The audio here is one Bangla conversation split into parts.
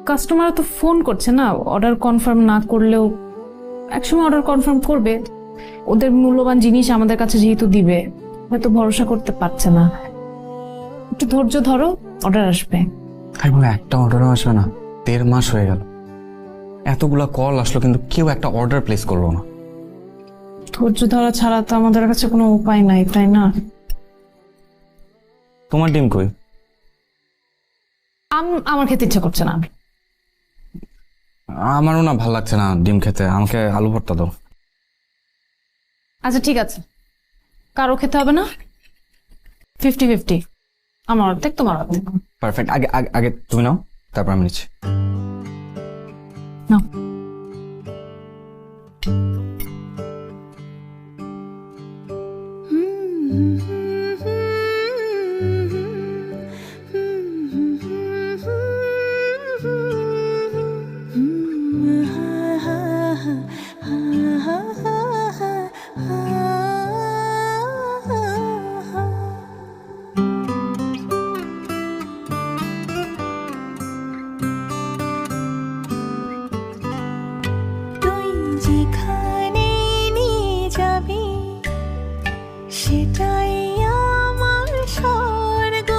কাস্টমার তো ফোন করছে না, অর্ডার কনফার্ম না করলেও একসময় অর্ডার কনফার্ম করবে। ওদের মূল্যবান জিনিস আমাদের কাছে যেহেতু দিবে, হয়তো ভরসা করতে পারছে না। একটু ধৈর্য ধরো, অর্ডার আসবে। একটা অর্ডারও আসবে না? 1.5 মাস হয়ে গেল, এতগুলা কল আসলো কিন্তু কেউ একটা অর্ডার প্লেস করলো না। ধৈর্য ধরা ছাড়া তো আমাদের কাছে কোনো উপায় নাই, তাই না? তোমার ডিম কই? আমার খেতে ইচ্ছা করছে না। আমারও না, ভাল লাগছে না ডিম খেতে, আমাকে আলু ভর্তা দাও। আচ্ছা ঠিক আছে, কারো খেতে হবে না, 50-50, আমার অর্ধেক তোমার অর্ধেক। পারফেক্ট। আগে আগে আগে তুমি নাও, তারপর আমি নিচ্ছি। নাও। যেখানে নিয়ে যাবি সেটাই আমার স্বর্গ।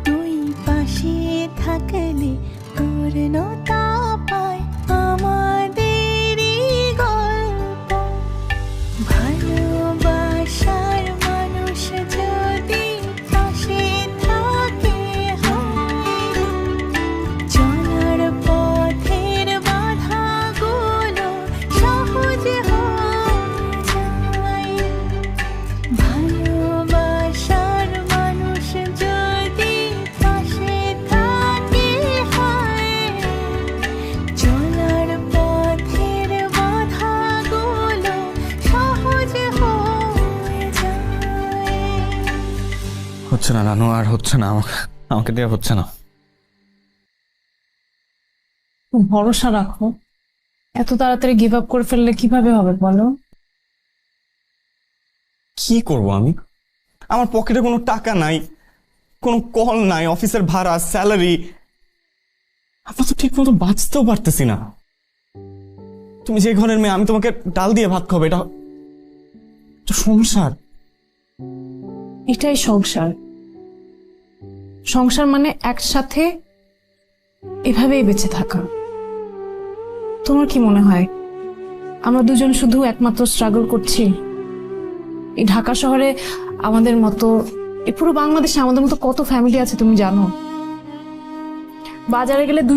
তুই পাশে থাকলে পূর্ণতা পায় আমাদের গল্প। ভালোবাসার মানুষ যদি পাশে থাকে চলার পথের বাধাগুলো সহজ হয়ে যায়। ভালোবাসার মানুষ যদি পাশে থাকে চলার পথের বাধাগুলো সহজ হয়ে যায়। হচ্ছে না রানু, আর হচ্ছে না, আমাকে দেওয়া হচ্ছে না। ভরসা রাখো, এত তাড়াতাড়ি গিভ আপ করে ফেললে কিভাবে হবে বলো? কি করব আমি? আমার পকেটে কোনো টাকা নাই, কোনো কল নাই, অফিসের ভাড়া, স্যালারি, আমরা তো ঠিক মতো বাঁচতেও পারতেছি না। তুমি যে ঘরের মেয়ে, আমি তোমাকে ডাল দিয়ে ভাত খাবো, এটা তো সংসার। এটাই সংসার। সংসার মানে একসাথে এভাবেই বেঁচে থাকা। তোমার কি মনে হয় আমরা দুজন শুধু একমাত্র স্ট্রাগল করছি? এই ঢাকা শহরে আমাদের মতো, এই পুরো বাংলাদেশে আমাদের মতো কত ফ্যামিলি আছে তুমি জানো? বাজারে গেলে